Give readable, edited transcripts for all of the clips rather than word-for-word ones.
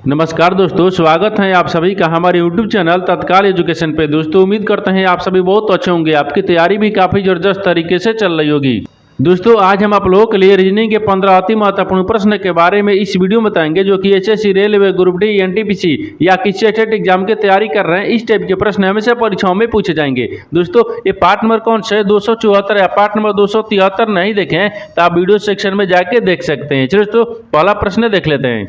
नमस्कार दोस्तों, स्वागत है आप सभी का हमारे YouTube चैनल तत्काल एजुकेशन पे। दोस्तों उम्मीद करते हैं आप सभी बहुत अच्छे होंगे, आपकी तैयारी भी काफ़ी ज़बरदस्त तरीके से चल रही होगी। दोस्तों आज हम आप लोगों के लिए रीजनिंग के 15 अति महत्वपूर्ण प्रश्न के बारे में इस वीडियो में बताएंगे, जो कि HSC, railway, group D, NTPC या किसी स्टेट एग्जाम की तैयारी कर रहे हैं। इस टाइप के प्रश्न हमेशा परीक्षाओं में पूछे जाएंगे। दोस्तों ये पार्ट नंबर कौन सा है, 274 या पार्ट नंबर 273 नहीं देखे हैं तो आप वीडियो सेक्शन में जाके देख सकते हैं। चलिए दोस्तों पहला प्रश्न देख लेते हैं।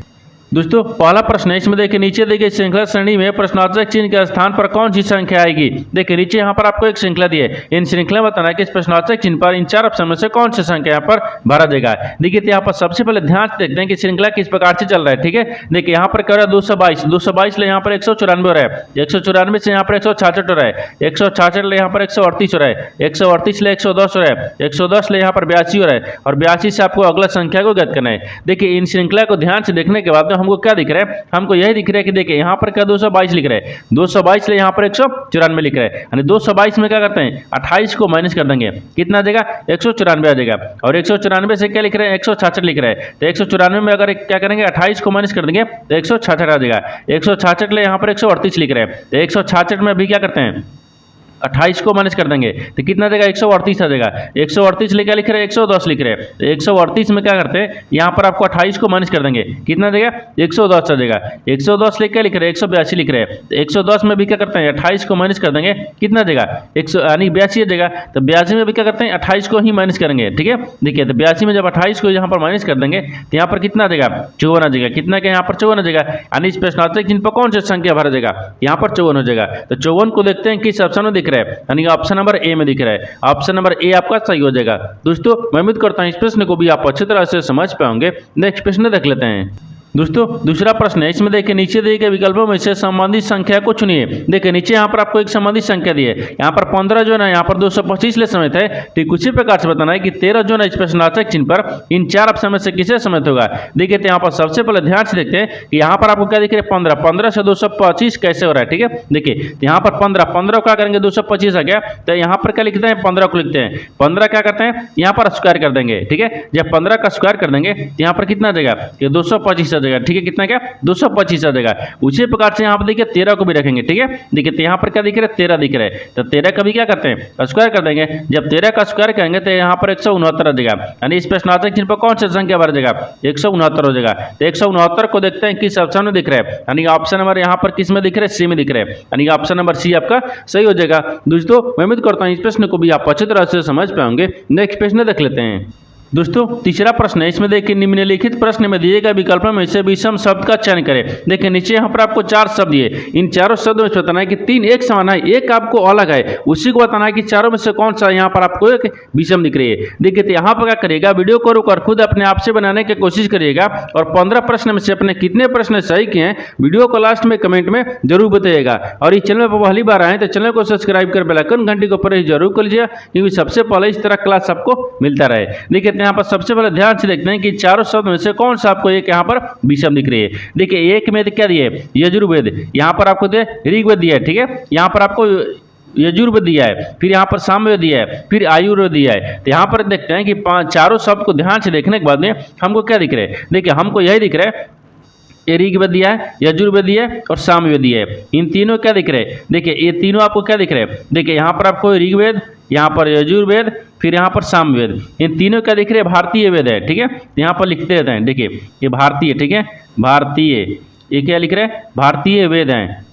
दोस्तों पहला प्रश्न है, इसमें देखिए नीचे देखिए श्रृंखला श्रेणी में प्रश्नार्थक चिन्ह के स्थान पर कौन सी संख्या आएगी। देखिए नीचे यहाँ पर आपको एक श्रृंखला दी है, इन श्रृंखला में बताना है कि इस प्रश्नार्थक चिन्ह पर इन चार ऑप्शन में से कौन सी संख्या यहाँ पर भरा जाएगा। देखिए तो यहाँ पर सबसे पहले ध्यान से देखते हैं कि श्रृंखला किस प्रकार से चल रहा है। ठीक है, देखिए यहाँ पर कर रहा है 222 ले यहाँ पर 194 हो रहा है, 194 से यहाँ पर 166 हो रहा है, 166 ले यहाँ पर 138 हो रहा है, 138 ले 110 हो रहा है, 110 ले यहाँ पर 82 हो रहा है और 82 से आपको अगला संख्या को ज्ञात करना है। देखिए इन श्रृंखला को ध्यान से देखने के बाद हमको क्या दिख रहा है, हमको यही दिख रहा है कि देखिए यहाँ पर क्या 222 लिख रहे हैं, 222 ले यहाँ पर 194 लिख रहे हैं, यानी 222 में क्या करते हैं 28 को माइनस कर देंगे, कितना आ जाएगा 194 आ जाएगा। और 194 से क्या लिख रहे हैं 166 लिख रहे हैं, तो 194 में अगर क्या करेंगे 28 को माइनस कर देंगे तो 166 आ जाएगा। 166 ले यहाँ पर 138 लिख रहे हैं, तो 166 में अभी क्या करते हैं 28 को माइनस कर देंगे तो कितना देगा 138 आ जाएगा। 138 ले क्या लिख रहे हैं 110 लिख रहे हैं, तो 138 में क्या करते हैं यहाँ पर आपको 28 को माइनस कर देंगे, कितना देगा 110 आ जाएगा। 110 ले क्या लिख रहे हैं 182 लिख रहे हैं, तो 110 में भी क्या करते हैं 28 को माइनस कर देंगे, कितना देगा 100 यानी 82 आ जाएगा। तो 82 में भी क्या करते हैं 28 को ही माइनस करेंगे। ठीक है, देखिए तो 82 में जब 28 को यहाँ पर माइनस कर देंगे तो यहाँ पर कितना देगा 54 आ जाएगा, कितना के यहाँ पर 54 आ जाएगा, यानी इस प्रश्नार्थक चिन्ह पर कौन सी संख्या भरा जाएगा, यहाँ पर 54 हो जाएगा। तो 54 को देखते हैं किस ऑप्शन में दिख रहा है, यानी ऑप्शन नंबर ए में दिख रहा है, ऑप्शन नंबर ए आपका सही हो जाएगा। दोस्तों मैं उम्मीद करता हूं इस प्रश्न को भी आप अच्छी तरह से समझ पाएंगे। नेक्स्ट प्रश्न देख लेते हैं। दोस्तों दूसरा प्रश्न है, इसमें देखिए नीचे दिए गए विकल्पों में से संबंधित संख्या को चुनिए। देखिए नीचे यहाँ पर आपको एक संबंधित संख्या दी है, यहाँ पर 15 जो है ना यहाँ पर 225 ले समित है। ठीक उसी प्रकार से बताना है कि 13 जो है इस प्रश्नार्थक चिन्ह पर इन चार ऑप्शन में से किसे समित होगा। देखिए तो यहाँ पर सबसे पहले ध्यान से देखते हैं कि यहाँ पर आपको क्या दिख रहा है 15 से 225 कैसे हो रहा है। ठीक है, देखिए यहाँ पर 15 क्या करेंगे 225 आ गया, तो यहाँ पर क्या लिखते हैं 15 को लिखते हैं, 15 क्या करते हैं यहाँ पर स्क्वायर कर देंगे। ठीक है, जब 15 का स्क्वायर कर देंगे तो यहाँ पर कितना आ जाएगा 225 आ जाएगा। ठीक है, कितना क्या 225 आ जाएगा। उसी प्रकार से यहाँ पर देखिए 13 को भी रखेंगे। ठीक है, देखिए तो यहाँ पर क्या दिख रहा है 13 दिख रहा है, तो 13 का भी क्या करते हैं स्क्वायर कर देंगे। जब 13 का स्क्वायर करेंगे तो यहाँ पर 169 आ जाएगा, यानी इस प्रश्नार्थक चिन्ह पर कौन सी संख्या भर जाएगा 169 हो जाएगा। तो 169 को देखते हैं किस ऑप्शन में दिख रहा है, यानी ऑप्शन नंबर यहाँ पर किस में दिख रहा है सी में दिख रहा है, यानी ऑप्शन नंबर सी आपका सही हो जाएगा। दोस्तों मैं उम्मीद करता हूँ इस प्रश्न को भी आप अच्छी तरह से समझ पाएंगे। नेक्स्ट प्रश्न देख लेते हैं। दोस्तों तीसरा प्रश्न है, इसमें देखिए निम्नलिखित प्रश्न में दिए गए विकल्पों में से विषम शब्द का चयन करें। देखिए नीचे यहाँ पर आपको चार शब्द दिए, इन चारों शब्दों में बताना है कि तीन एक समान है, एक आपको अलग है, उसी को बताना है कि चारों में से कौन सा यहाँ पर आपको एक विषम दिख रही है। देखिए तो यहाँ पर क्या करिएगा, वीडियो को रोककर खुद अपने आप से बनाने की कोशिश करिएगा और 15 प्रश्न में से अपने कितने प्रश्न सही किए हैं वीडियो को लास्ट में कमेंट में जरूर बताइएगा। और इस चैनल पर पहली बार आए तो चैनल को सब्सक्राइब कर बेल आइकन घंटी को प्रेस जरूर कर लीजिए, क्योंकि सबसे पहले इस तरह क्लास आपको मिलता रहे। देखिए यहाँ पर सबसे पहले ध्यान से देखते हैं कि चारों शब्द में से कौन सा आपको एक यहाँ पर विषम दिख रही है। देखिए एक में क्या दिया है यजुर्वेद, यहाँ पर आपको ऋग्वेद दिया है। ठीक है, यहाँ पर आपको यजुर्वेद दिया है, फिर यहाँ पर सामवेद दिया है, फिर आयुर्वेद दिया है। तो यहाँ पर देखते हैं कि चारों शब्द को ध्यान से देखने के बाद में हमको क्या दिख रहा है। देखिए हमको यही दिख रहा है, ये ऋग्वेद दिया है, यजुर्वेद दिया है और सामवेद दिया है। इन तीनों क्या दिख रहे हैं, देखिए ये तीनों आपको क्या दिख रहे हैं। देखिए यहाँ पर आपको ऋग्वेद, यहाँ पर यजुर्वेद, फिर यहाँ पर सामवेद, इन तीनों क्या दिख रहे हैं भारतीय वेद है। ठीक है, यहाँ पर लिखते रहते हैं, देखिए ये भारतीय, ठीक है भारतीय, ये क्या लिख रहे हैं भारतीय वेद हैं,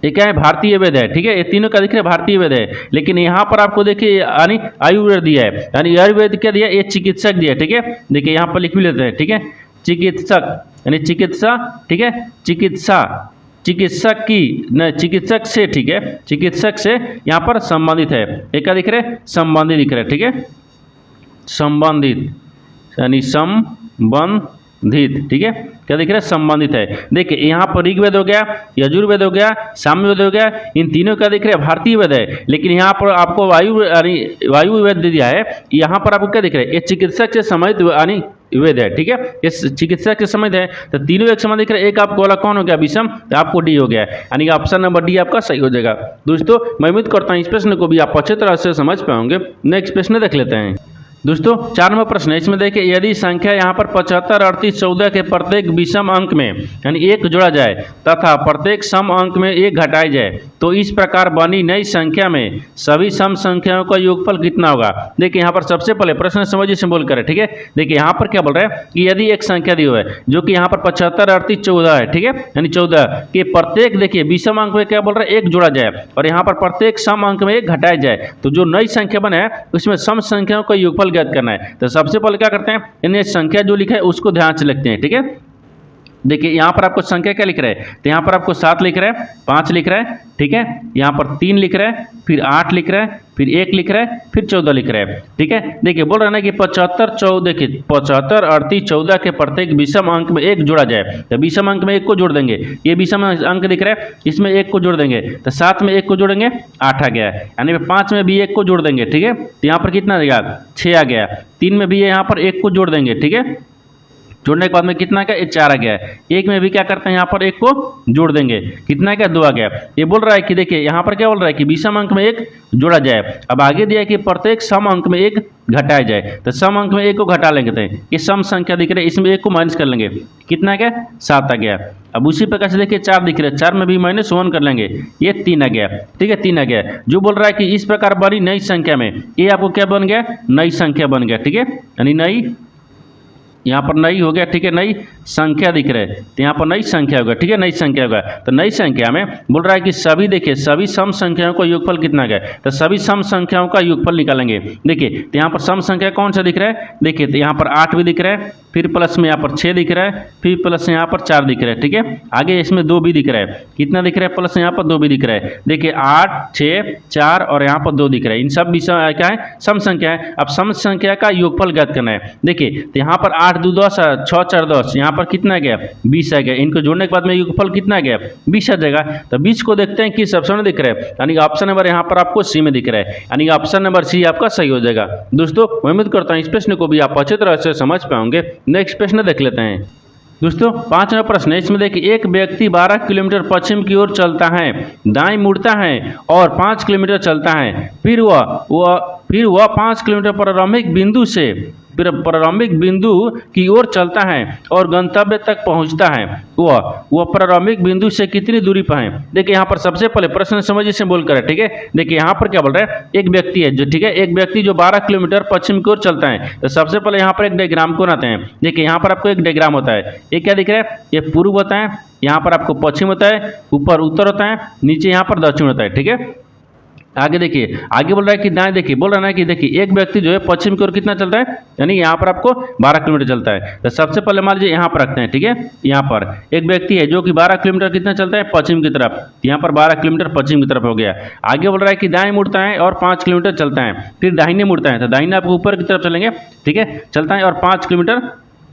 ये क्या है भारतीय वेद है। ठीक है, ये तीनों का दिख रहे हैं भारतीय वेद है। लेकिन यहाँ पर आपको देखिए यानी आयुर्वेद दिया है, यानी आयुर्वेद क्या दिया ये चिकित्सक दिया है। ठीक है, देखिए यहाँ पर लिख भी लेते हैं। ठीक है, चिकित्सक यानी चिकित्सा, ठीक है चिकित्सा, चिकित्सक की न चिकित्सक से, ठीक है चिकित्सक से यहाँ पर संबंधित है, एक क्या दिख रहा है संबंधित दिख रहा है। ठीक है, संबंधित यानी संबंधित, ठीक है क्या दिख रहा है संबंधित है। देखिए यहाँ पर ऋग्वेद हो गया, यजुर्वेद हो गया, सामवेद हो गया, इन तीनों का दिख रहा है भारतीय वेद है। लेकिन यहाँ पर आपको वायु वेद दे दिया है, यहाँ पर आपको क्या दिख रहा है ये चिकित्सक से संबंधित यानी वेद है। ठीक है, इस चिकित्सक के संबंधित है, तो तीनों एक संबंध दिख रहा है, एक आपको वाला कौन हो गया विषम, तो आपको डी हो गया, यानी ऑप्शन नंबर डी आपका सही हो जाएगा। दोस्तों मैं उम्मीद करता हूँ इस प्रश्न को भी आप अच्छी तरह से समझ पाएंगे। नेक्स्ट प्रश्न देख लेते हैं। दोस्तों 4 नंबर प्रश्न है, इसमें देखिए यदि संख्या यहाँ पर 75, 38, 14 के प्रत्येक विषम अंक में यानी 1 जोड़ा जाए तथा प्रत्येक सम अंक में 1 घटाया जाए तो इस प्रकार बनी नई संख्या में सभी सम संख्याओं का योगफल कितना होगा। देखिए यहाँ पर सबसे पहले प्रश्न समझिए सिंबल करें, ठीक है। देखिए यहाँ पर क्या बोल रहा है कि यदि एक संख्या दी हुआ है जो कि यहाँ पर 75, 38, 14 है, ठीक है, यानी 14 के प्रत्येक देखिए विषम अंक में क्या बोल रहा है 1 जोड़ा जाए और यहाँ पर प्रत्येक सम अंक में 1 घटाया जाए तो जो नई संख्या बने उसमें सम संख्याओं का योगफल ज्ञात करना है। तो सबसे पहले क्या करते हैं, यानी संख्या जो लिखा है उसको ध्यान से लिखते हैं, ठीक है। देखिए यहाँ पर आपको संख्या क्या लिख रहा है, तो यहाँ पर आपको 7 लिख रहा है, 5 लिख रहा है, ठीक है, यहाँ पर 3 लिख रहा है, फिर 8 लिख रहा है, फिर 1 लिख रहा है, फिर 14 लिख रहा है, ठीक है। देखिए बोल रहा है ना कि 75, 14, देखिए 75, 38, 14 के प्रत्येक विषम अंक में 1 जोड़ा जाए तो विषम अंक में 1 को जोड़ देंगे, ये विषम अंक दिख रहा है इसमें 1 को जोड़ देंगे तो 7 में 1 को जोड़ेंगे 8 आ गया, यानी 5 में भी 1 को जोड़ देंगे, ठीक है, तो यहाँ पर कितना आ गया 6 आ गया, 3 में भी यहाँ पर 1 को जोड़ देंगे, ठीक है, जोड़ने के बाद में कितना क्या 4 आ गया है, 1 में भी क्या करते हैं यहाँ पर 1 को जोड़ देंगे, कितना क्या 2 आ गया। ये बोल रहा है कि देखिए यहाँ पर क्या बोल रहा है कि विषम अंक में 1 जोड़ा जाए, अब आगे दिया है कि प्रत्येक सम अंक में 1 घटाया जाए तो सम अंक में 1 को घटा लेंगे तो ये सम संख्या दिख रही है इसमें 1 को माइनस कर लेंगे, कितना क्या 7 आ गया। अब उसी प्रकार से देखिए 4 दिख रहा है, 4 में भी -1 कर लेंगे, ये 3 आ गया, ठीक है, 3 आ गया। जो बोल रहा है कि इस प्रकार बनी नई संख्या में ये आपको क्या बन गया नई संख्या बन गया, ठीक है, यानी नई यहाँ पर नई हो गया, ठीक है, नई संख्या दिख रहा है तो यहाँ पर नई संख्या होगा, ठीक है, नई संख्या होगा। तो नई संख्या में बोल रहा है कि सभी देखिए सभी सम संख्याओं का योगफल कितना है, तो सभी सम संख्याओं का योगफल निकालेंगे। देखिए तो यहाँ पर सम संख्या कौन सा दिख रहा है, देखिए तो यहाँ पर 8 भी दिख रहा है, फिर प्लस में यहाँ पर 6 दिख रहा है, फिर प्लस यहाँ पर 4 दिख रहा है, ठीक है, आगे इसमें 2 भी दिख रहा है, कितना दिख रहा है प्लस यहाँ पर 2 भी दिख रहा है। देखिए 8, 6, 4 और यहाँ पर 2 दिख रहा है, इन सब विषय क्या है सम संख्या है। अब सम संख्या का योगफल ज्ञात करना है। देखिए तो यहाँ पर 8, 2, 10, 6, 4, 10, यहाँ पर कितना आ गया 20 आ गया, इनको जोड़ने के बाद में योगफल कितना आ गया 20 आ जाएगा। तो 20 को देखते हैं किस ऑप्शन में दिख रहा है, यानी ऑप्शन नंबर यहाँ पर आपको सी में दिख रहा है, यानी ऑप्शन नंबर सी आपका सही हो जाएगा। दोस्तों मैं उम्मीद करता हूँ इस प्रश्न को भी आप अच्छे तरह से समझ पाओगे। नेक्स्ट प्रश्न देख लेते हैं। दोस्तों 5 नंबर प्रश्न है, इसमें देखिए एक व्यक्ति 12 किलोमीटर पश्चिम की ओर चलता है, दाएं मुड़ता है और 5 किलोमीटर चलता है, फिर वह 5 किलोमीटर प्रारंभिक बिंदु की ओर चलता है और गंतव्य तक पहुंचता है, वह प्रारंभिक बिंदु से कितनी दूरी पर है। देखिए यहाँ पर सबसे पहले प्रश्न समझिए से बोल कर, ठीक है। देखिए यहाँ पर क्या बोल रहा है, एक व्यक्ति है जो, ठीक है, एक व्यक्ति जो 12 किलोमीटर पश्चिम की ओर चलता है, तो सबसे पहले यहाँ पर एक डायग्राम को बनाते हैं। देखिए यहाँ पर आपको एक डायग्राम होता है, ये क्या दिख रहा है, ये पूर्व होता है, यहाँ पर आपको पश्चिम होता है, ऊपर उत्तर होता है, नीचे यहाँ पर दक्षिण होता है, ठीक है। आगे देखिए, आगे बोल रहा है कि दाएं, देखिए बोल रहा है कि देखिए एक व्यक्ति जो है पश्चिम की ओर कितना चलता है, यानी यहाँ पर आपको 12 किलोमीटर चलता है। तो सबसे पहले मान लीजिए यहाँ पर रखते हैं, ठीक है, यहाँ पर एक व्यक्ति है जो कि 12 किलोमीटर कितना चलता है पश्चिम की तरफ, यहाँ पर 12 किलोमीटर पश्चिम की तरफ हो गया। आगे बोल रहा है कि दाएं मुड़ता है और 5 किलोमीटर चलता है, फिर दाहिने मुड़ता है, तो दाहिने आपको ऊपर की तरफ चलेंगे, ठीक है, चलता है और 5 किलोमीटर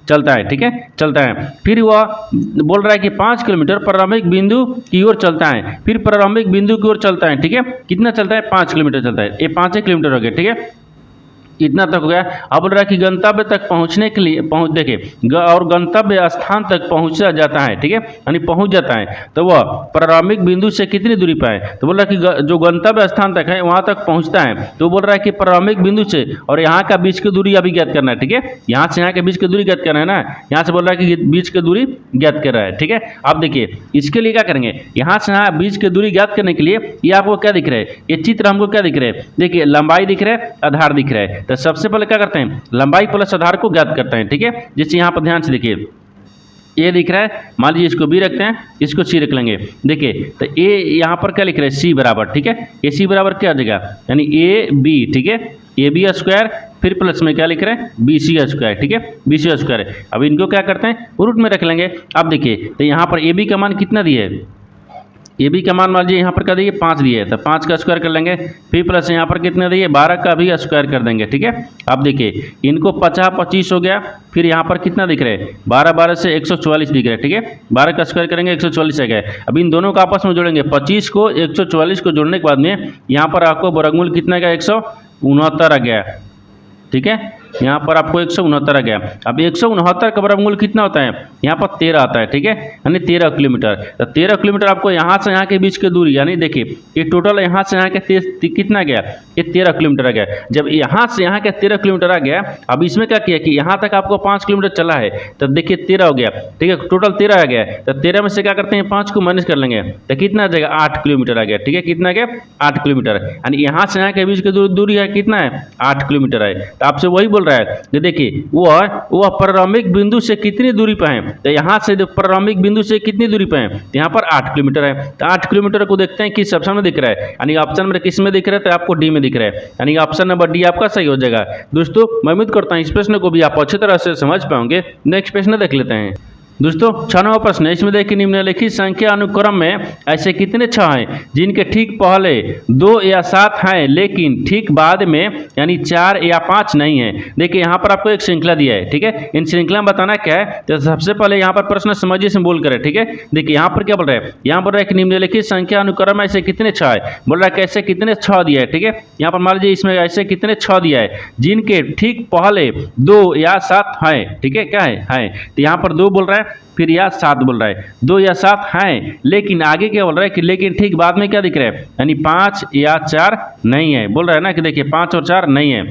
चलता है, ठीक है, चलता है। फिर वह बोल रहा है कि 5 किलोमीटर प्रारंभिक बिंदु की ओर चलता है, फिर प्रारंभिक बिंदु की ओर चलता है, ठीक है, कितना चलता है 5 किलोमीटर चलता है, ये 5 किलोमीटर हो गया, ठीक है, इतना तक हो गया। अब बोल रहा है कि गंतव्य तक पहुंचने के लिए देखिए और गंतव्य स्थान तक पहुंचा जाता है, ठीक है, यानी पहुंच जाता है, तो वह प्रारंभिक बिंदु से कितनी दूरी पर है। तो बोल रहा है कि जो गंतव्य स्थान तक है वहां तक पहुंचता है, तो बोल रहा है कि प्रारंभिक बिंदु से और यहाँ का बीच की दूरी अभी ज्ञात करना है, ठीक है, यहाँ से यहाँ के बीच की दूरी ज्ञात करना है ना, यहाँ से बोल रहा है कि बीच की दूरी ज्ञात कर रहा है, ठीक है। अब देखिए इसके लिए क्या करेंगे, यहाँ से यहाँ बीच की दूरी ज्ञात करने के लिए ये आपको क्या दिख रहा है, ये चित्र हमको क्या दिख रहा है, देखिए लंबाई दिख रहा है, आधार दिख रहा है। तो सबसे पहले क्या करते हैं, लंबाई प्लस आधार को ज्ञात करते हैं, ठीक है। जैसे यहाँ पर ध्यान से देखिए ए दिख रहा है, मान लीजिए इसको बी रखते हैं, इसको सी रख लेंगे। देखिए तो ए यहाँ पर क्या लिख रहा है सी बराबर, ठीक है, ए सी बराबर क्या आ जाएगा, यानी ए बी, ठीक है, ए बी स्क्वायर, फिर प्लस में क्या लिख रहे हैं बी सी स्क्वायर, ठीक है, बी सी स्क्वायर। अब इनको क्या करते हैं रूट में रख लेंगे। अब देखिए तो यहाँ पर ए बी का मान कितना दिया है, ए बी का मान मान लीजिए यहाँ पर क्या दिए 5 दिए है, तो 5 का स्क्वायर कर लेंगे, फिर प्लस यहाँ पर कितने दिए 12 का भी स्क्वायर कर देंगे, ठीक है। अब देखिए इनको 50 25 हो गया, फिर यहाँ पर कितना दिख रहा है 12 12 से 144 दिख रहा है, ठीक है, 12 का स्क्वायर करेंगे 144 आ गया। अब इन दोनों को आपस में जोड़ेंगे, 25 को 144 को जोड़ने के बाद में यहाँ पर आपको वर्गमूल कितना का 169 आ गया, ठीक है। यहाँ पर आपको 169 आ गया। अब 169 का वर्गमूल कितना होता है, यहाँ पर 13 आता है, ठीक है, यानी 13 किलोमीटर। तो 13 किलोमीटर आपको यहाँ से यहाँ के बीच की दूरी, यानी देखिए ये टोटल यहाँ से यहाँ के कितना गया, ये 13 किलोमीटर आ गया। जब यहाँ से यहाँ के 13 किलोमीटर आ गया, अब इसमें क्या किया कि यहाँ तक आपको 5 किलोमीटर चला है, तो देखिए 13 हो गया, ठीक है, टोटल 13 आ गया। तो 13 में से क्या करते हैं, 5 को माइनस कर लेंगे, तो कितना आ जाएगा, 8 किलोमीटर आ गया, ठीक है, कितना आ गया, 8 किलोमीटर। यानी यहाँ से यहाँ के बीच की दूरी है कितना है, 8 किलोमीटर है। तो आपसे वही बोल रहा है कि देखिए वह प्रारंभिक बिंदु से कितनी दूरी पर है, तो यहाँ से प्रारंभिक बिंदु से कितनी दूरी पर है, तो यहाँ पर 8 किलोमीटर है। तो 8 किलोमीटर को देखते हैं किस ऑप्शन में दिख रहा है, यानी ऑप्शन नंबर किस में दिख रहा है, तो आपको डी में दिख रहा है, यानी ऑप्शन नंबर डी आपका सही हो जाएगा। दोस्तों मैं उम्मीद करता हूँ इस प्रश्न को भी आप अच्छी तरह से समझ पाओगे। नेक्स्ट प्रश्न देख लेते हैं। दोस्तों 6वां प्रश्न है, इसमें देखिए निम्नलिखित संख्या अनुक्रम में ऐसे कितने 6 हैं जिनके ठीक पहले 2 या 7 हैं लेकिन ठीक बाद में यानी 4 या 5 नहीं है। देखिए यहाँ पर आपको एक श्रृंखला दिया है, ठीक है, इन श्रृंखला में बताना क्या है, तो सबसे पहले यहाँ पर प्रश्न समझिए से बोल करें, ठीक है। देखिए यहाँ पर क्या बोल रहा है, यहाँ बोल रहा है कि निम्नलिखित संख्या अनुक्रम में ऐसे कितने 6 है, बोल रहा है कैसे कितने 6 दिया है, ठीक है। यहाँ पर मान लीजिए इसमें ऐसे कितने 6 दिया है जिनके ठीक पहले 2 या 7 हैं, ठीक है, क्या है, तो यहाँ पर 2 बोल रहा है, फिर या 7 बोल रहा है, 2 या 7 हैं लेकिन आगे क्या बोल रहा है कि लेकिन ठीक बाद में क्या दिख रहा है, यानी 5 या 4 नहीं है, बोल रहा है ना कि देखिए 5 और 4 नहीं है,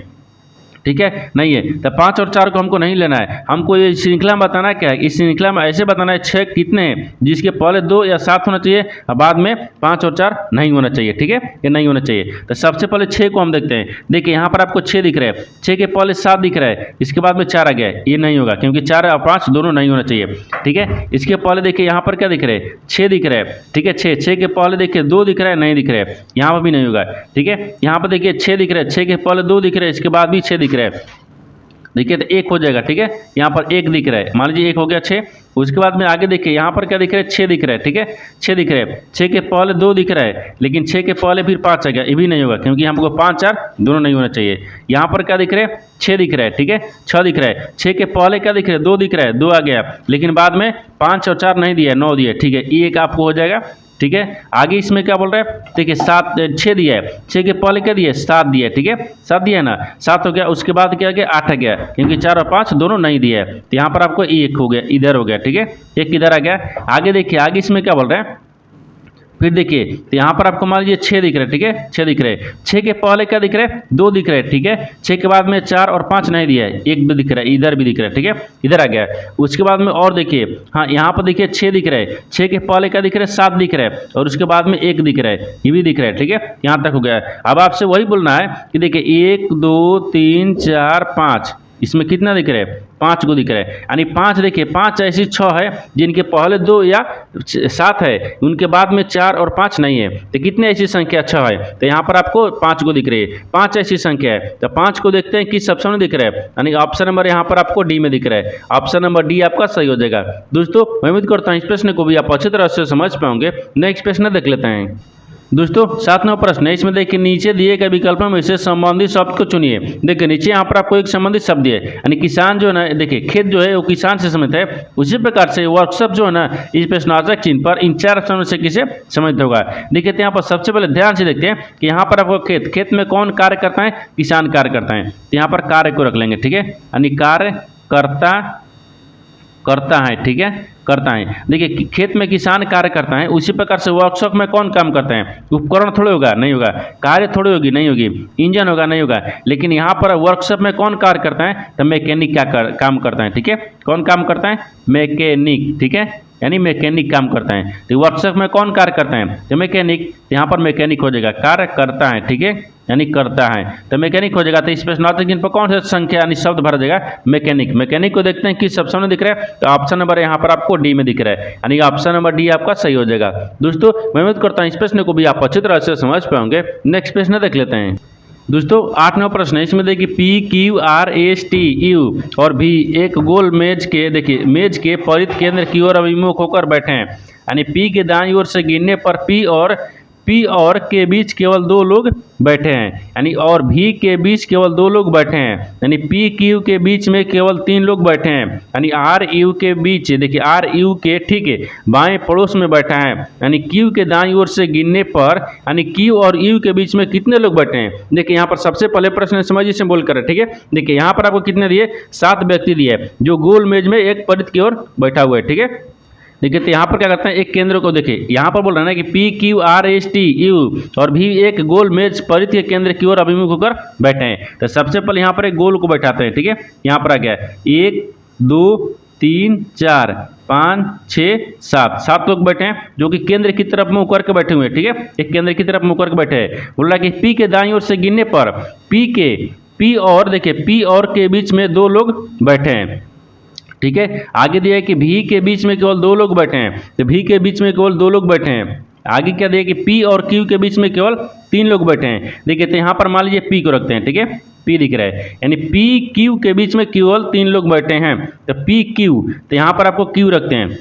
ठीक है, नहीं है। तो 5 और 4 को हमको नहीं लेना है, हमको ये श्रृंखला में बताना क्या है, इस श्रृंखला में ऐसे बताना है 6 कितने हैं जिसके पहले 2 या 7 होना चाहिए और बाद में 5 और 4 नहीं होना चाहिए, ठीक है, ये नहीं होना चाहिए। तो सबसे पहले 6 को हम देखते हैं। देखिए यहाँ पर आपको 6 दिख रहा है, 6 के पहले 7 दिख रहा है, इसके बाद में 4 आ गया है, ये नहीं होगा क्योंकि 4 और 5 दोनों नहीं होना चाहिए, ठीक है। इसके पहले देखिए यहाँ पर क्या दिख रहा है, 6 दिख रहा है, ठीक है, 6 के पहले देखिए 2 दिख रहा है, नहीं दिख रहा है, यहाँ पर भी नहीं होगा, ठीक है। यहाँ पर देखिए 6 दिख रहा है, 6 के पहले 2 दिख रहा है, इसके बाद भी 6 दिख रहा है, देखिए तो 1 हो जाएगा, ठीक है, यहाँ पर 1 दिख रहा है, मान लीजिए 1 हो गया 6। उसके बाद में आगे देखिए यहाँ पर क्या दिख रहा है, 6 दिख रहा है, ठीक है, 6 दिख रहा है, 6 के पहले 2 दिख रहा है लेकिन 6 के पहले फिर 5 आ गया, ये भी नहीं होगा क्योंकि हमको 5 4 दोनों नहीं होना चाहिए। यहाँ पर क्या दिख रहा है, 6 दिख रहा है, ठीक है, 6 दिख रहा है, 6 के पहले क्या दिख रहा है, 2 दिख रहा है, 2 आ गया लेकिन बाद में 5 और 4 नहीं दिया, 9 दिया, ठीक है, ये एक आपको हो जाएगा, ठीक है। आगे इसमें क्या बोल रहा है, देखिए 6 दिया है, 6 के पहले क्या दिया है, 7 दिया है, ठीक है, 7 दिया है ना, 7 हो गया। उसके बाद क्या गया, 8 आ गया क्योंकि 4 और 5 दोनों नहीं दिया है, तो यहाँ पर आपको 1 हो गया, इधर हो गया, ठीक है, 1 इधर आ गया। आगे देखिए आगे इसमें क्या बोल रहा है, फिर देखिए तो यहाँ पर आपको मान लीजिए 6 दिख रहा है, ठीक है, 6 दिख रहे हैं, 6 के पहले क्या दिख रहा है, 2 दिख रहे हैं, ठीक है, 6 के बाद में 4 और 5 नहीं दिया है, 1 भी दिख रहा है, इधर भी दिख रहा है, ठीक है, इधर आ गया। उसके बाद में और देखिए, हाँ यहाँ पर देखिए 6 दिख रहा है, 6 के पहले क्या दिख रहा है, 7 दिख रहा है और उसके बाद में 1 दिख रहा है, ये भी दिख रहा है, ठीक है, यहाँ तक हो गया। अब आपसे वही बोलना है कि देखिए 1 2 3 4 5, इसमें कितना दिख रहा है, 5 को दिख रहा है, यानी 5 देखिए 5 ऐसी 6 है जिनके पहले 2 या 7 है, उनके बाद में 4 और 5 नहीं है, तो कितने ऐसी संख्या 6 है, तो यहाँ पर आपको 5 को दिख रही है, 5 ऐसी संख्या है। तो 5 को देखते हैं किस ऑप्शन में दिख रहा है, यानी ऑप्शन नंबर यहाँ पर आपको डी में दिख रहा है, ऑप्शन नंबर डी आपका सही हो जाएगा। दोस्तों मैं उम्मीद करता हूँ इस प्रश्न को भी आप अच्छी तरह से समझ पाओगे। नेक्स्ट प्रश्न देख लेते हैं। दोस्तों 7वां प्रश्न है, इसमें देखिए नीचे दिए गए विकल्पों में से संबंधित शब्द को चुनिए। देखिए नीचे यहाँ पर आपको एक संबंधित शब्द है, यानी किसान जो है ना, देखिए खेत जो है वो किसान से संबंधित है, उसी प्रकार से वर्कशॉप जो है ना इस प्रश्नार्थक चिन्ह पर इन 4 ऑप्शन में से किसे संबंधित होगा। देखिए तो यहाँ पर सबसे पहले ध्यान से देखते हैं कि यहाँ पर आपको खेत में कौन कार्य करता है, किसान कार्य करता है, तो यहाँ पर कार्य को रख लेंगे, ठीक है, यानी कार्य करता है, ठीक है, करता है। देखिए खेत में किसान कार्य करता है, उसी प्रकार से वर्कशॉप में कौन काम करता है, उपकरण थोड़े होगा, नहीं होगा, कार्य थोड़ी होगी, नहीं होगी, इंजन होगा, नहीं होगा, लेकिन यहाँ पर वर्कशॉप में कौन कार्य करता है, तो मैकेनिक काम करता है, ठीक है, कौन काम करता है, मैकेनिक, ठीक है, यानी मैकेनिक काम करता है। तो वर्कशॉप में कौन कार्य करता है, तो मैकेनिक, यहाँ पर मैकेनिक हो जाएगा, कार्य करता है, ठीक है, यानी करता है, तो मैकेनिक हो जाएगा। तो इस प्रश्नार्थक चिन्ह पर कौन सा संख्या यानी शब्द भरा जाएगा, मैकेनिक। मैकेनिक को देखते हैं किस ऑप्शन में दिख रहा है, तो ऑप्शन नंबर यहाँ पर आपको डी में दिख रहा है, यानी ऑप्शन नंबर डी आपका सही हो जाएगा। दोस्तों मैं उम्मीद करता हूँ इस प्रश्न को भी आप अच्छी तरह से समझ पाओगे। नेक्स्ट प्रश्न देख लेते हैं। दोस्तों 8वां प्रश्न है, इसमें देखिए PQRSTU और भी एक गोल मेज के, देखिए मेज के परिध केंद्र की ओर अभिमुख होकर बैठे हैं, यानी P के दाईं ओर से गिनने पर P और P और के बीच केवल 2 लोग बैठे हैं, यानी और V के बीच केवल 2 लोग बैठे हैं, यानी P Q के बीच में केवल 3 लोग बैठे हैं, यानी R U के बीच, देखिए R U के ठीक है बाएं पड़ोस में बैठा है, यानी Q के दाईं ओर से गिनने पर यानी Q और U के बीच में कितने लोग बैठे हैं। देखिए यहाँ पर सबसे पहले प्रश्न समझिए से बोल कर, ठीक है। देखिए यहाँ पर आपको कितने दिए, 7 व्यक्ति दिए जो गोल मेज में एक परिध की ओर बैठा हुआ है, ठीक है। देखिए तो यहाँ पर क्या करते हैं, एक केंद्र को देखिए यहाँ पर बोल रहा है ना कि P Q R S T U और भी एक गोल मेज परिध के केंद्र की ओर अभिमुख होकर बैठे हैं। तो सबसे पहले यहाँ पर एक गोल को बैठाते हैं, ठीक है। यहाँ पर आ गया 1 2 3 4 5 6 7 लोग बैठे हैं जो कि केंद्र की तरफ मुंह करके बैठे हुए हैं, ठीक है। एक केंद्र की तरफ मुंह करके बैठे हैं। बोल रहा है कि P के दाईं ओर से गिनने पर P और देखिए P और के बीच में 2 लोग बैठे हैं, ठीक है। आगे दिया है कि V के बीच में केवल 2 लोग बैठे हैं, तो V के बीच में केवल 2 लोग बैठे हैं। आगे क्या दिया कि P और Q के बीच में केवल 3 लोग बैठे हैं। देखिए तो यहाँ पर मान लीजिए P को रखते हैं, ठीक है। P दिख रहा है, यानी P Q के बीच में केवल 3 लोग बैठे हैं, तो P Q, तो यहाँ पर आपको Q रखते हैं।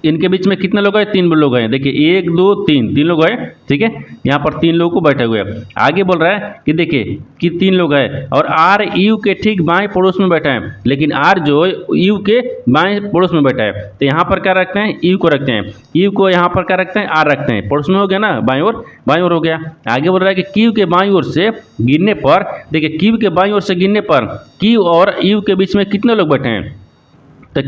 इनके बीच में कितने लोग हैं, 3 लोग हैं। देखिए 1 2 3 लोग हैं, ठीक है। यहाँ पर 3 लोगों को बैठे हुए हैं। आगे बोल रहा है कि देखिए कि 3 लोग हैं और R U के ठीक बाएं पड़ोस में बैठा है, लेकिन R जो U के बाएं पड़ोस में बैठा है, तो यहाँ पर क्या रखते हैं, U को रखते हैं। U को यहाँ पर क्या रखते हैं, R रखते हैं। पड़ोस में हो गया ना, बाएं ओर हो गया। आगे बोल रहा है कि Q के बाईं ओर से गिनने पर, देखिए Q के बाईं ओर से गिनने पर Q और U के बीच में कितने लोग बैठे हैं, तो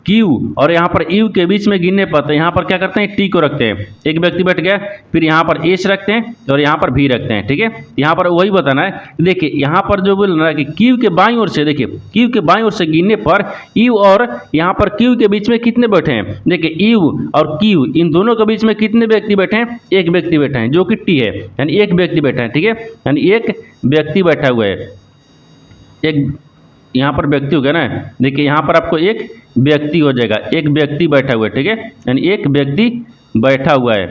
Q और यहाँ पर U के बीच में गिनने पर, तो यहाँ पर क्या करते हैं, T को रखते हैं। एक व्यक्ति बैठ गया, फिर यहाँ पर S रखते हैं और यहाँ पर V रखते हैं, ठीक है। यहाँ पर वही बताना है। देखिए यहाँ पर जो बोल रहा है कि Q के बाईं ओर से, देखिए Q के बाईं ओर से गिनने पर U और यहाँ पर Q के बीच में कितने बैठे हैं। देखिए U और Q इन दोनों के बीच में कितने व्यक्ति बैठे हैं, एक व्यक्ति बैठा है जो कि T है, यानी एक व्यक्ति बैठा है, ठीक है। यानी एक व्यक्ति बैठा हुआ है, एक यहाँ पर व्यक्ति हो गया ना। देखिए यहाँ पर आपको एक व्यक्ति हो जाएगा, एक व्यक्ति बैठा हुआ है, ठीक है। यानी एक व्यक्ति बैठा हुआ है,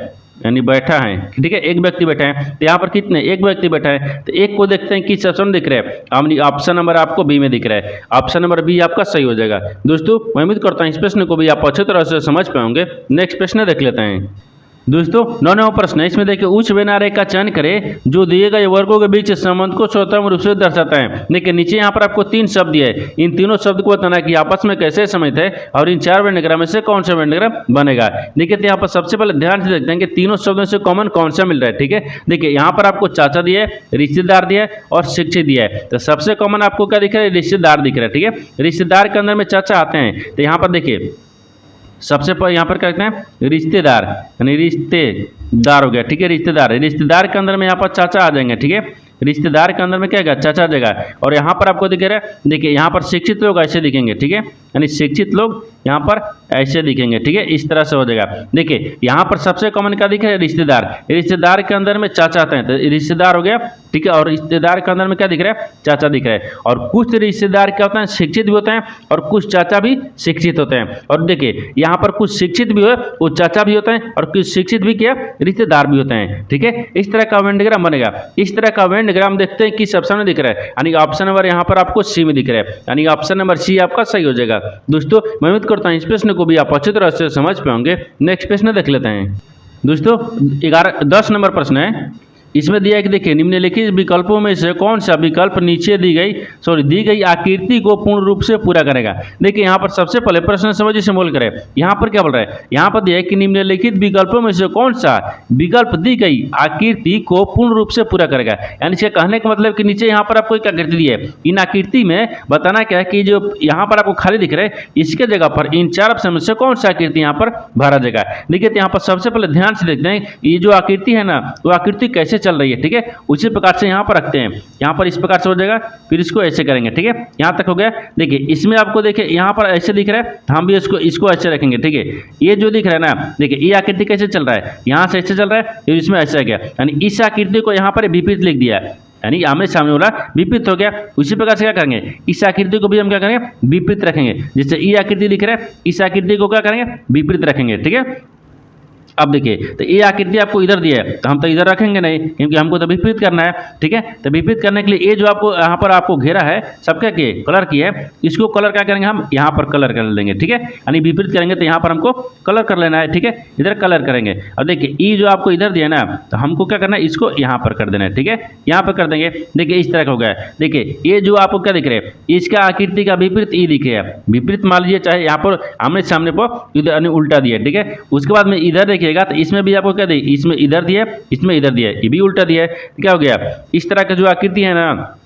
यानी बैठा है, ठीक है। एक व्यक्ति बैठा है, तो यहाँ पर कितने, एक व्यक्ति बैठा है। तो एक को देखते हैं किस ऑप्शन दिख रहा है, ऑप्शन नंबर आपको बी में दिख रहा है। ऑप्शन नंबर बी आपका सही हो जाएगा। दोस्तों मैं उम्मीद करता हूँ इस प्रश्न को भी आप अच्छी तरह से समझ पाएंगे। नेक्स्ट प्रश्न देख लेते हैं। दोस्तों 9वां प्रश्न है, इसमें देखिए उच्च व्यनारेख का चयन करें जो दिए गए वर्गों के बीच संबंध को स्वतंत्र रूप से दर्शाता है। देखिए नीचे यहाँ पर आपको 3 शब्द दिए हैं, इन तीनों शब्द को बताना कि आपस में कैसे संबंधित है और इन 4 वर्णग्राम में से कौन सा वर्णग्राम बनेगा। देखिए तो यहाँ पर सबसे पहले ध्यान से देखते हैं कि तीनों शब्दों से कॉमन कौन सा मिल रहा है, ठीक है। देखिए यहाँ पर आपको चाचा दिया है, रिश्तेदार दिया है और शिक्षित दिया है। तो सबसे कॉमन आपको क्या दिख रहा है, रिश्तेदार दिख रहा है, ठीक है। रिश्तेदार के अंदर में चाचा आते हैं, तो यहाँ पर देखिए सबसे पहले यहाँ पर क्या कहते हैं, रिश्तेदार, यानी रिश्तेदार हो गया, ठीक है। रिश्तेदार के अंदर में यहाँ पर चाचा आ जाएंगे, ठीक है। रिश्तेदार के अंदर में क्या है, चाचा आ जाएगा। और यहाँ पर आपको दिख रहा है, देखिए यहाँ पर शिक्षित लोग ऐसे दिखेंगे, ठीक है। यानी शिक्षित लोग यहाँ पर ऐसे दिखेंगे, ठीक है। इस तरह से हो जाएगा। देखिए यहाँ पर सबसे कॉमन क्या दिख रहा है, रिश्तेदार के अंदर में चाचा आते हैं, तो रिश्तेदार हो गया, ठीक है। और रिश्तेदार के अंदर में क्या दिख रहा है, चाचा दिख रहा है। और कुछ रिश्तेदार क्या होते हैं, शिक्षित भी होते हैं और कुछ चाचा भी शिक्षित होते हैं। और देखिए यहाँ पर कुछ शिक्षित भी हो, वो चाचा भी होते हैं और कुछ शिक्षित भी क्या, रिश्तेदार भी होते हैं, ठीक है। इस तरह का वेंडग्राम बनेगा। इस तरह का वेंडग्राम देखते हैं किस ऑप्शन में दिख रहा है, यानी ऑप्शन नंबर यहाँ पर आपको सी में दिख रहा है, यानी ऑप्शन नंबर सी आपका सही हो जाएगा। दोस्तों मैं उम्मीद करता हूँ इस प्रश्न को भी आप अच्छी तरह से समझ पाएंगे। नेक्स्ट प्रश्न देख लेते हैं। दोस्तों 10 नंबर प्रश्न है, इसमें दिया है कि देखिए निम्नलिखित विकल्पों में से कौन सा विकल्प नीचे दी गई आकृति को पूर्ण रूप से पूरा करेगा। देखिए यहाँ पर सबसे पहले प्रश्न समझिए से मोल करें। यहाँ पर क्या बोल रहा है, यहाँ पर दिया है कि निम्नलिखित विकल्पों में से कौन सा विकल्प दी गई आकृति को पूर्ण रूप से पूरा करेगा। यानी इसके कहने का मतलब कि नीचे यहाँ पर आपको एक आकृति दी है, इन आकृति में बताना क्या है कि जो यहाँ पर आपको खाली दिख रहा है इसके जगह पर इन 4 ऑप्शन में से कौन सा आकृति यहाँ पर भरा जाएगा। देखिए यहाँ पर सबसे पहले ध्यान से देखते हैं ये जो आकृति है ना, वो आकृति कैसे चल रही है, ठीक है। उसी प्रकार से यहाँ पर रखते हैं, यहाँ पर इस प्रकार से हो जाएगा, फिर इसको ऐसे करेंगे, ठीक है। यहाँ तक हो गया। देखिए इसमें आपको देखिए यहाँ पर ऐसे दिख रहा है, हम भी इसको ऐसे रखेंगे, ठीक है। ये जो दिख रहा है ना, देखिए ये आकृति कैसे चल रहा है, यहाँ से ऐसे चल रहा है, फिर इसमें ऐसे आ गया, यानी इस आकृति को यहाँ पर विपरीत लिख दिया है, यानी आमने सामने वाला विपरीत हो गया। उसी प्रकार से क्या करेंगे, इस आकृति को भी हम क्या करेंगे, विपरीत रखेंगे। जैसे ये आकृति दिख रहा है, इस आकृति को क्या करेंगे, विपरीत रखेंगे, ठीक है। अब देखिए, तो ये आकृति आपको इधर दिया है, तो हम तो इधर रखेंगे नहीं, क्योंकि हमको तो विपरीत करना है। ठीक है, तो विपरीत करने के लिए ये जो आपको यहाँ पर आपको घेरा है, सबका के कलर की है, इसको कलर क्या करेंगे, हम यहाँ पर कलर कर लेंगे। ठीक है, यानी विपरीत करेंगे तो यहाँ पर हमको कलर कर लेना है। ठीक है, इधर कलर करेंगे। और देखिए ये जो आपको इधर दिया ना, तो हमको क्या करना है, इसको यहाँ पर कर देना है। ठीक है, यहाँ पर कर देंगे। देखिए इस तरह का हो गया है। देखिए ये जो आपको क्या दिख रहा है, इसका आकृति का विपरीत ई दिख रहा है। विपरीत मान लीजिए, चाहे यहाँ पर आमने सामने पर इधर उल्टा दिया। ठीक है, उसके बाद में इधर देखिएगा तो इसमें भी आपको क्या दिया, इसमें इधर दिया, इसमें इधर दिया, ये भी उल्टा दिया है। क्या हो गया, इस तरह का जो आकृति है ना,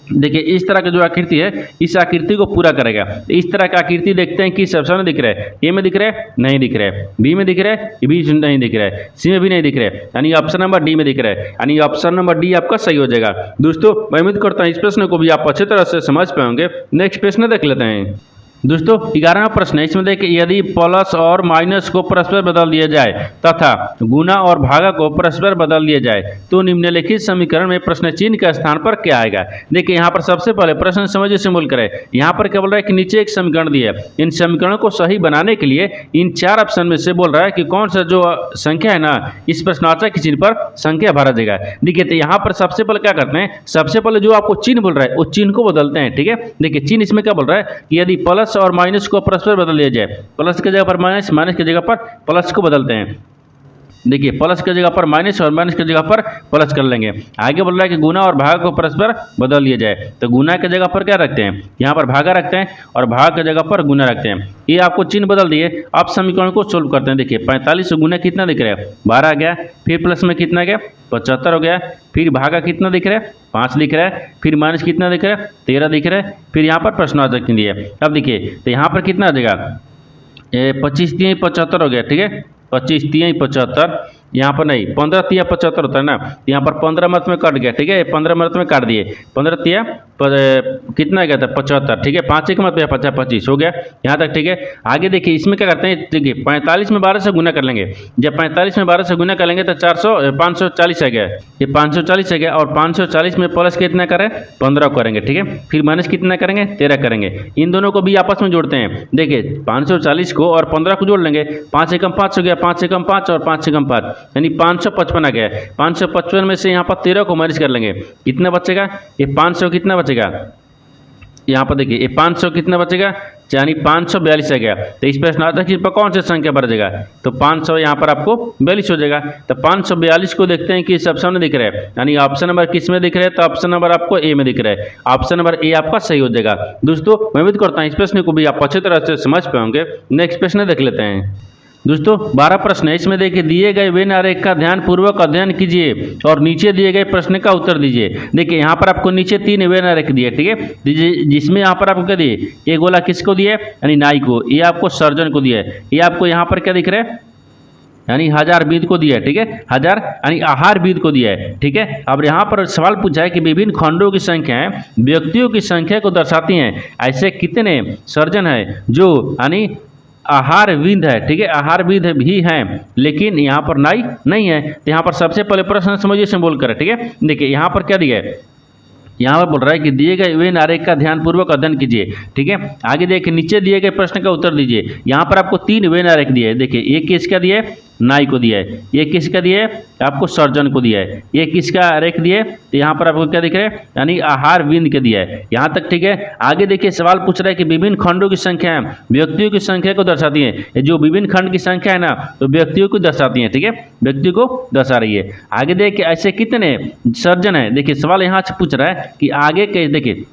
देखिए इस तरह का जो आकृति है, इस आकृति को पूरा करेगा। इस तरह का आकृति देखते हैं कि सबसे में दिख रहा है, ए में दिख रहा है, नहीं दिख रहा है, बी में दिख रहा है, ये भी नहीं दिख रहा है, सी में भी नहीं दिख रहा है, यानी ऑप्शन नंबर डी में दिख रहा है, यानी ऑप्शन नंबर डी आपका सही हो जाएगा। दोस्तों मैं उम्मीद करता हूँ इस प्रश्न को भी आप अच्छी तरह से समझ पाएंगे। नेक्स्ट प्रश्न देख लेते हैं। दोस्तों 11वां प्रश्न है, इसमें देखिए यदि प्लस और माइनस को परस्पर बदल दिया जाए तथा गुना और भागा को परस्पर बदल दिया जाए तो निम्नलिखित समीकरण में प्रश्न चिन्ह के स्थान पर क्या आएगा। देखिए यहाँ पर सबसे पहले प्रश्न समझिए से मूल करें। यहाँ पर क्या बोल रहा है कि नीचे एक समीकरण दिया है, इन समीकरणों को सही बनाने के लिए इन 4 ऑप्शन में से बोल रहा है कि कौन सा जो संख्या है ना, इस प्रश्नार्थक के चिन्ह पर संख्या भरा जाएगा। देखिए तो यहाँ पर सबसे पहले क्या करते हैं, सबसे पहले जो आपको चिन्ह बोल रहा है उस चिन्ह को बदलते हैं। ठीक है, देखिए चिन्ह इसमें क्या बोल रहा है कि यदि प्लस और माइनस को परस्पर बदल दिया जाए, प्लस की जगह पर माइनस, माइनस की जगह पर प्लस को बदलते हैं। देखिए प्लस की जगह पर माइनस और माइनस की जगह पर प्लस कर लेंगे। आगे बोल रहा है कि गुना और भाग को परस्पर बदल दिया जाए, तो गुना की जगह पर क्या रखते हैं, यहाँ पर भागा रखते हैं और भाग की जगह पर गुना रखते हैं। ये आपको चिन्ह बदल दिए। अब समीकरण को सोल्व करते हैं। देखिए 45 से गुना कितना दिख रहा है, 12 आ गया, फिर प्लस में कितना गया, 75 हो गया, फिर भागा कितना दिख रहा है, 5 दिख रहा है, फिर माइनस कितना दिख रहा है, 13 दिख रहा है, फिर यहाँ पर प्रश्नार्थक चिन्ह दिया है। अब देखिए तो यहाँ पर कितना आ जाएगा, 25 3 75 हो गया। ठीक है, 25 3 75, यहाँ पर नहीं 15 3 75 होता है ना, यहाँ पर 15 मत में कट गया। ठीक है, 15 मत में काट दिए, 15 3 कितना गया था 75। ठीक है, 5 एक मत में 50 25 हो गया यहाँ तक। ठीक है, आगे देखिए इसमें क्या करते हैं, देखिए 45 में 12 से गुना कर लेंगे। जब 45 में 12 से गुना कर लेंगे तो 540 आ गया, ये 540 आ गया, और 540 में प्लस कितना करें, 15 करेंगे। ठीक है, फिर माइनस कितना करेंगे, 13 करेंगे। इन दोनों को भी आपस में जोड़ते हैं। देखिए 540 को और 15 को जोड़ लेंगे, 5 एकम 5 हो गया, 5 एकम 5 और 5 एकम 5, यानी 555 आ गया। 555 में से यहाँ पर 13 को माइनस कर लेंगे, कितना बचेगा, ये 500 कितना बचेगा, यहाँ पर देखिए ये 500 कितना बचेगा, यानी 542 आ गया। तो इस प्रश्नार्थक चिन्ह पर कौन सी संख्या बढ़ जाएगा, तो 500 यहाँ पर आपको 42 हो जाएगा। तो 542 को देखते हैं कि इस ऑप्शन में दिख रहा है, यानी ऑप्शन नंबर किस में दिख रहा है, तो ऑप्शन नंबर आपको ए में दिख रहा है। ऑप्शन नंबर ए आपका सही हो जाएगा। दोस्तों मैं उम्मीद करता हूँ इस प्रश्न को भी आप अच्छी तरह से समझ पाएंगे। नेक्स्ट प्रश्न देख लेते हैं। दोस्तों 12 प्रश्न है, इसमें देखिए दिए गए वेन आरेख का ध्यानपूर्वक अध्ययन कीजिए और नीचे दिए गए प्रश्न का उत्तर दीजिए। देखिए यहाँ पर आपको नीचे 3 वेन आरेख दिए। ठीक है, जिसमें यहाँ पर आपको क्या दिए, ये गोला किसको दिए, यानी नाई को, ये आपको सर्जन को दिया है। ये आपको यहाँ पर क्या दिख रहा है, यानी हजारविद को दिया है। ठीक है, हजार यानी आहारविद को दिया है। ठीक है, अब यहाँ पर सवाल पूछा है कि विभिन्न खंडों की संख्याएं व्यक्तियों की संख्या को दर्शाती हैं, ऐसे कितने सर्जन है जो यानी आहारविद है। ठीक है, आहारविद भी हैं लेकिन यहाँ पर नाई नहीं है। तो यहाँ पर सबसे पहले प्रश्न समझिए से बोल कर। ठीक है, देखिए यहाँ पर क्या दिया है, यहाँ पर बोल रहा है कि दिए गए वेन आरेख का ध्यानपूर्वक अध्ययन कीजिए। ठीक है, आगे देखिए नीचे दिए गए प्रश्न का उत्तर दीजिए। यहाँ पर आपको 3 वेन आरेख दिए है। देखिए ये किसका दिया है, नाई को दिया है, ये किसका दिया है, आपको सर्जन को दिया है, ये किसका आरेख दिया है, तो यहाँ पर आपको क्या दिख रहा है, यानी आहारविद के दिया है। यहाँ तक ठीक है। आगे देखिए सवाल पूछ रहा है कि विभिन्न खंडों की संख्या व्यक्तियों की संख्या को दर्शाती है। ये जो विभिन्न खंड की संख्या है ना, तो व्यक्तियों को दर्शाती है। ठीक है, व्यक्ति को दर्शा रही है। आगे देखिए ऐसे कितने सर्जन है, देखिए सवाल यहाँ से पूछ रहा है कि आगे के, देखिए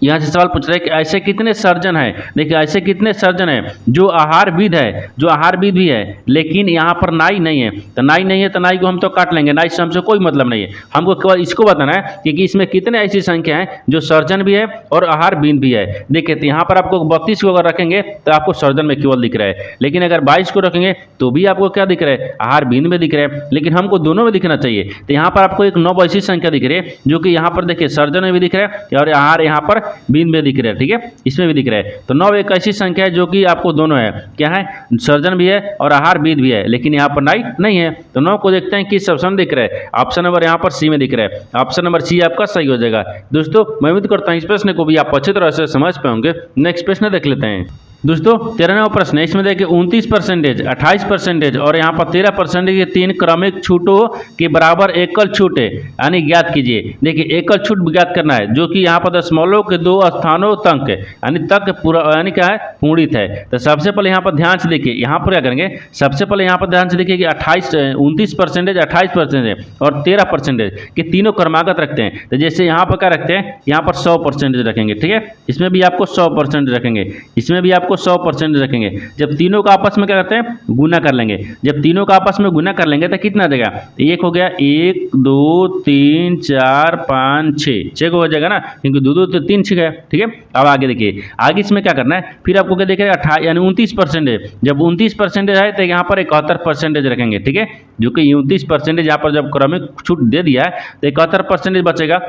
यहाँ से सवाल पूछ रहे हैं कि ऐसे कितने सर्जन हैं। देखिए ऐसे कितने सर्जन हैं जो आहारविद है, जो आहारविद भी है लेकिन यहाँ पर नाई नहीं है। तो नाई नहीं है तो नाई को हम तो काट लेंगे, नाई से हमसे कोई मतलब नहीं है। हमको केवल इसको बताना है कि इसमें कितने ऐसी संख्या है जो सर्जन भी है और आहारविद भी है। देखिए तो यहाँ पर आपको 32 को अगर रखेंगे तो आपको सर्जन में केवल दिख रहा है, लेकिन अगर 22 को रखेंगे तो भी आपको क्या दिख रहा है, आहारविद में दिख रहा है, लेकिन हमको दोनों में दिखना चाहिए। तो यहाँ पर आपको एक 9 ऐसी संख्या दिख रही है जो कि यहाँ पर देखिए सर्जन में भी दिख रहा है और आहार यहाँ पर बीन में दिख रहा है। ठीक है, इसमें भी दिख रहा है। तो 9 एक ऐसी संख्या है जो कि आपको दोनों है, क्या है, सर्जन भी है और आहारविद भी है, लेकिन यहाँ पर नाई नहीं है। तो 9 को देखते हैं किस ऑप्शन दिख रहा है, ऑप्शन नंबर यहाँ पर सी में दिख रहा है। ऑप्शन नंबर सी आपका सही हो जाएगा। दोस्तों मैं उम्मीद करता हूँ इस प्रश्न को भी आप अच्छी तरह से समझ पाएंगे। नेक्स्ट प्रश्न देख लेते हैं। दोस्तों 13वां प्रश्न है, इसमें देखिए 29%, 28% और यहाँ पर 13% के तीन क्रमिक छूटों के बराबर एकल छूट है यानी ज्ञात कीजिए। देखिए एकल छूट ज्ञात करना है जो कि यहाँ पर दशमलव के 2 स्थानों तक है यानी तक पूरा यानी क्या है पूर्णित है। तो सबसे पहले यहाँ पर ध्यान से देखिए, यहाँ पर क्या करेंगे, सबसे पहले यहाँ पर ध्यान से देखिए कि 29%, 28% और 13% के तीनों क्रमागत रखते हैं। तो जैसे यहाँ पर क्या रखते हैं, यहाँ पर 100% रखेंगे, ठीक है, इसमें भी आपको 100% रखेंगे, इसमें भी आपको 100% रखेंगे। जब तीनों का आपस में क्या करते हैं गुना कर लेंगे, जब तीनों का आपस में गुना कर लेंगे तो कितना देगा, एक हो गया 1 2 3 4 5 6 को हो जाएगा ना, क्योंकि 2 2 तो 3 6 है, ठीक है। अब आगे देखिए, आगे इसमें क्या करना है, फिर आपको क्या देखिए 28 यानी 29%, जब 29% है तो यहाँ पर 71% रखेंगे, ठीक है, जो कि 29% यहाँ पर जब क्रमिक छूट दे दिया है तो 71% बचेगा।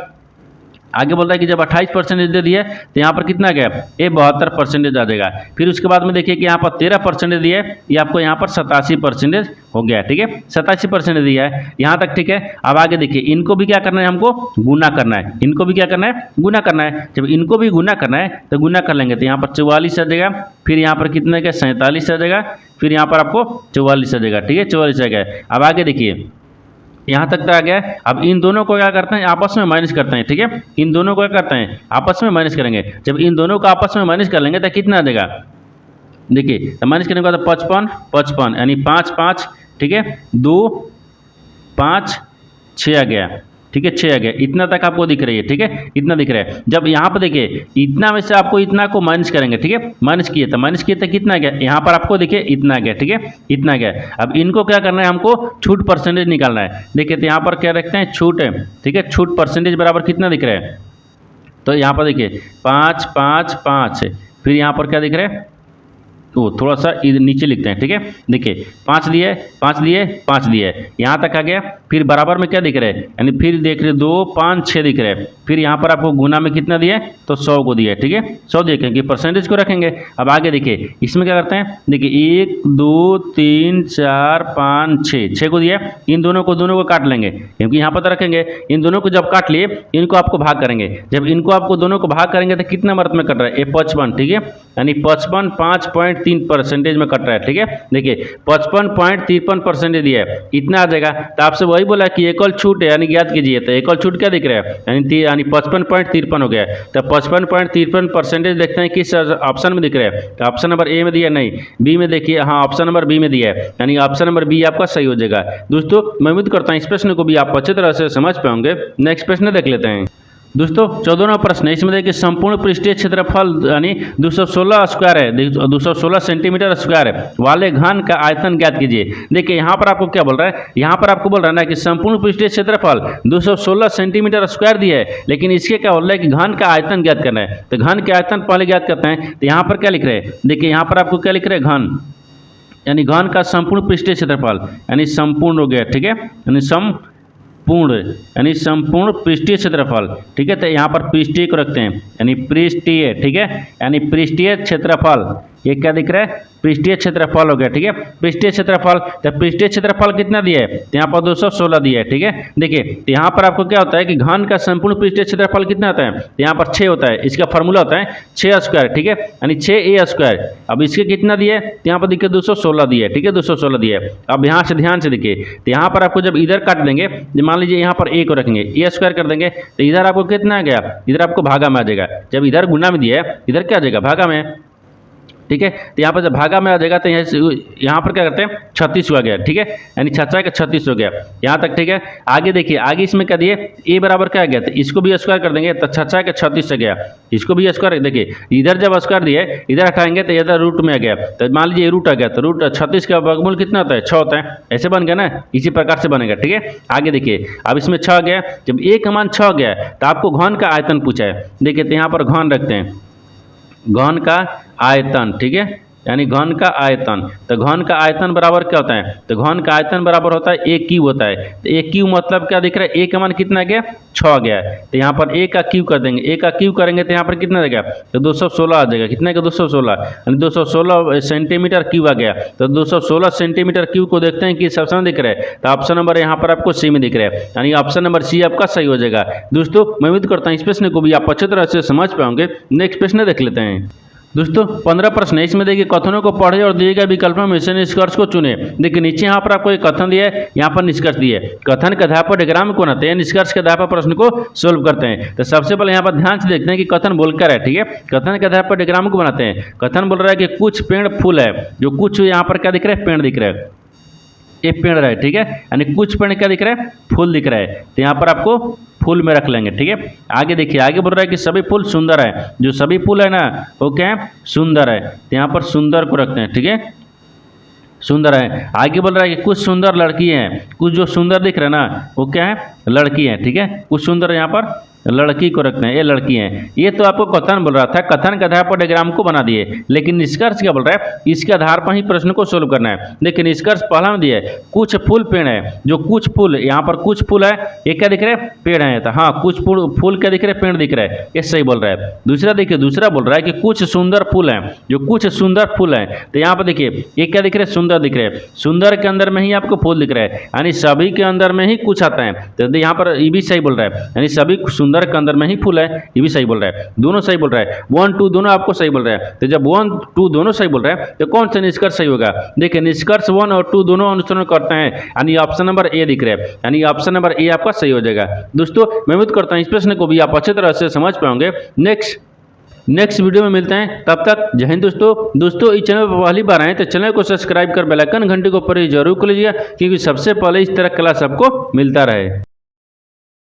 आगे बोलता है कि जब 28% दे दिया है तो यहाँ पर कितना गया, ये 72% आ जाएगा। फिर उसके बाद में देखिए कि यहाँ पर 13% दिया है, ये आपको यहाँ पर 87% हो गया, ठीक है, 87% दिया है यहाँ तक, ठीक है। अब आगे देखिए, इनको भी क्या करना है, हमको गुना करना है, इनको भी क्या करना है गुना करना है। जब इनको भी गुना करना है तो गुना कर लेंगे तो यहाँ पर 44 आ जाएगा, फिर यहाँ पर कितना गया 47 आ जाएगा, फिर यहाँ पर आपको 44 आ जाएगा, ठीक है, 44 आ गया। अब आगे देखिए यहाँ तक तो आ गया है। अब इन दोनों को क्या करते हैं आपस में माइनस करते हैं, ठीक है, इन दोनों को क्या करते हैं आपस में माइनस करेंगे। जब इन दोनों को आपस में माइनस कर लेंगे तो कितना आ जाएगा, देखिए तो माइनस करने के बाद 55 यानी 5 5, ठीक है, 2 5 6 आ गया, ठीक है, 6 आ गया, इतना तक आपको दिख रही है, ठीक है, इतना दिख रहा है। जब यहाँ पर देखिए इतना में से आपको इतना को माइनस करेंगे, ठीक है, माइनस किए तो कितना गया, यहाँ पर आपको देखिए इतना गया, ठीक है, इतना गया। अब इनको क्या करना है, हमको छूट परसेंटेज निकालना है। देखिए तो यहाँ पर क्या रखते हैं छूट है, ठीक है, छूट परसेंटेज बराबर कितना दिख रहा है, तो यहाँ पर देखिए 5 5 5, फिर यहाँ पर क्या दिख रहा है, तो थोड़ा सा इधर नीचे लिखते हैं, ठीक है, देखिए 5 दिए 5 दिए 5 दिए, यहाँ तक आ गया। फिर बराबर में क्या दिख रहा है, यानी फिर देख रहे 2 5 6 दिख रहा है, फिर यहाँ पर आपको गुना में कितना दिया है, तो 100 को दिया है, ठीक है, 100 दिए क्योंकि परसेंटेज को रखेंगे। अब आगे देखिए इसमें क्या करते हैं, देखिए 1 2 3 4 5 6 को दिया, इन दोनों को काट लेंगे क्योंकि यहाँ पर रखेंगे। इन दोनों को जब काट लिए इनको आपको भाग करेंगे, जब इनको आपको दोनों को भाग करेंगे तो कितना मर्द में कट रहा है, ये 55, ठीक है, यानी 55 5.3% में कट रहा है, ठीक है। देखिए 55.53% दिया है, इतना आ जाएगा। तो आपसे वही बोला कि एकल छूट है यानी ज्ञात कीजिए, तो एकल छूट क्या दिख रहा है, यानी 55.53 हो गया। तो 55.53% देखते हैं किस ऑप्शन में दिख रहा है, तो ऑप्शन नंबर ए में दिया नहीं, बी में देखिए, हाँ ऑप्शन नंबर बी में दिया है, यानी ऑप्शन नंबर बी आपका सही हो जाएगा। दोस्तों मैं उम्मीद करता हूँ इस प्रश्न को भी आप अच्छी तरह से समझ पाएंगे। नेक्स्ट प्रश्न देख लेते हैं। दोस्तों 14वां प्रश्न है, इसमें देखिए संपूर्ण पृष्ठीय क्षेत्रफल यानी 216 स्क्वायर है, 216 सेंटीमीटर स्क्वायर है वाले घन का आयतन ज्ञात कीजिए। देखिए यहाँ पर आपको क्या बोल रहा है, यहाँ पर आपको बोल रहा है ना कि संपूर्ण पृष्ठीय क्षेत्रफल 216 सेंटीमीटर स्क्वायर दिया है, लेकिन इसके क्या बोल रहा है कि घन का आयतन ज्ञात करना है। तो घन के आयतन पहले ज्ञात करते हैं, तो यहाँ पर क्या लिख रहे हैं, देखिए यहाँ पर आपको क्या लिख रहे हैं, घन यानी घन का संपूर्ण पृष्ठीय क्षेत्रफल यानी संपूर्ण हो गया, ठीक है, यानी संपूर्ण पृष्ठीय क्षेत्रफल, ठीक है। तो यहाँ पर पृष्ठीय को रखते हैं यानी पृष्ठीय, ठीक है, यानी पृष्ठीय क्षेत्रफल, ये क्या दिख रहा है, पृष्ठीय क्षेत्रफल हो गया, ठीक है, पृष्ठीय क्षेत्रफल। तो पृष्ठीय क्षेत्रफल कितना दिया है, तो यहाँ पर 216 दिया है, ठीक है। देखिए तो यहाँ पर आपको क्या होता है कि घन का संपूर्ण पृष्ठीय क्षेत्रफल कितना होता है, तो यहाँ पर 6 होता है, इसका फॉर्मूला होता है 6 स्क्वायर, ठीक है, यानी 6a स्क्वायर। अब इसके कितना दिया है, तो यहाँ पर देखिए 216 दिया है, ठीक है, 216 दिया है। अब यहाँ से ध्यान से देखिए, तो यहाँ पर आपको जब इधर काट देंगे, मान लीजिए यहाँ पर a को रखेंगे, a स्क्वायर कर देंगे, तो इधर आपको कितना आ गया, इधर आपको भागा में आ जाएगा। जब इधर गुना में दिया है, इधर क्या आ जाएगा, भागा में, ठीक है। तो यहाँ पर जब भागा में आ जाएगा तो यहाँ पर क्या करते हैं 36 हो गया, ठीक है, यानी 6 का 36 हो गया यहाँ तक, ठीक है। आगे देखिए, आगे इसमें क्या दिए, a बराबर क्या आ गया, तो इसको भी स्क्वायर कर देंगे तो 6 का 36 आ गया, इसको भी स्क्वायर। देखिए इधर जब स्क्वायर दिए, इधर हटाएंगे तो इधर रूट में आ गया, तो मान लीजिए रूट आ गया, तो रूट 36 का वर्गमूल कितना होता है, 6 होता है, ऐसे बन गया ना, इसी प्रकार से बनेगा, ठीक है। आगे देखिए अब इसमें 6 आ गया, जब a का मान 6 गया तो आपको घन का आयतन पूछा है। देखिए तो यहाँ पर घन रखते हैं, घन का आयतन, ठीक है, यानी घन का आयतन। तो घन का आयतन बराबर क्या होता है, तो घन का आयतन बराबर होता है a क्यूब होता है। तो a क्यूब मतलब क्या दिख रहा है, a का मान कितना गया, 6 गया है, तो यहाँ पर a का क्यूब कर देंगे, a का क्यूब करेंगे तो यहाँ पर कितना देगा, तो 216 आ जाएगा, कितना का 216, यानी 216 सेंटीमीटर क्यूब आ गया। तो 216 सेंटीमीटर क्यूब को देखते हैं कि ऑप्शन में दिख रहा है, तो ऑप्शन नंबर यहाँ पर आपको सी में दिख रहा है, यानी ऑप्शन नंबर सी आपका सही हो जाएगा। दोस्तों मैं उम्मीद करता हूँ इस प्रश्न को भी आप अच्छी तरह से समझ पाओगे। नेक्स्ट प्रश्न देख लेते हैं। दोस्तों 15 प्रश्न है, इसमें देखिए कथनों को पढ़े और दिए गए विकल्पों में से निष्कर्ष को चुने। देखिए नीचे यहाँ पर आपको एक कथन दिया है, यहाँ पर निष्कर्ष दिए। कथन के आधार पर डायग्राम को बनाते हैं, निष्कर्ष के आधार पर प्रश्न को सोल्व करते हैं। तो सबसे पहले यहाँ पर ध्यान से देखते हैं कि कथन बोलकर है, ठीक है। कथन के आधार पर डायग्राम को बनाते हैं। कथन बोल रहा है कि कुछ पेड़ फूल है, जो कुछ यहाँ पर क्या दिख रहा है, पेड़ दिख रहा है, ये पेड़ है, ठीक है। यानी कुछ पेड़ क्या दिख रहा है, फूल दिख रहा है, तो यहाँ पर आपको फूल में रख लेंगे, ठीक है। आगे देखिए, आगे बोल रहा है कि सभी फूल सुंदर है, जो सभी फूल है ना वो क्या है, सुंदर है, तो यहाँ पर सुंदर को रखते हैं, ठीक है, सुंदर है। आगे बोल रहा है कि कुछ सुंदर लड़की हैं, कुछ जो सुंदर दिख रहा है ना वो क्या है, लड़की है, ठीक है। कुछ सुंदर यहाँ पर लड़की को रखते हैं, ये लड़की हैं। ये तो आपको कथन बोल रहा था, कथन के आधार पर डायग्राम को बना दिए, लेकिन निष्कर्ष क्या बोल रहा है, इसके आधार पर ही प्रश्न को सोल्व करना है। देखिए निष्कर्ष पहला में दिया है, कुछ फूल पेड़ है, जो कुछ फूल, यहाँ पर कुछ फूल है, ये क्या दिख रहा है, पेड़ है, तो हाँ कुछ फूल क्या दिख रहा है, पेड़ दिख रहा है, ये सही बोल रहा है। दूसरा देखिए, दूसरा बोल रहा है कि कुछ सुंदर फूल हैं, जो कुछ सुंदर फूल हैं, तो यहाँ पर देखिए ये क्या दिख रहा है, सुंदर दिख रहा है, सुंदर के अंदर में ही आपको फूल दिख रहा है, यानी सभी के अंदर में ही कुछ आता है, तो यहाँ पर ये भी सही बोल रहा है, यानी सभी सुंदर के अंदर में ही फूल है, ये भी सही बोल रहा है, दोनों सही बोल रहा है। 1 2 दोनों आपको सही बोल रहा है। तो जब 1 2 दोनों सही बोल रहा है तो कौन सा निष्कर्ष सही होगा, देखिए निष्कर्ष 1 और 2 दोनों अनुसरण करते हैं, यानी ऑप्शन नंबर ए दिख रहा है, यानी ऑप्शन नंबर ए आपका सही हो जाएगा। दोस्तों मैं उम्मीद करता हूं इस प्रश्न को भी आप अच्छे तरह से समझ पाओगे। नेक्स्ट वीडियो में मिलते हैं, तब तक जय हिंद। दोस्तों इस चैनल पर पहली बार आए तो चैनल को सब्सक्राइब कर बेल आइकन घंटे को ऊपर जरूर कर लीजिएगा, क्योंकि सबसे पहले इस तरह क्लास आपको मिलता रहे।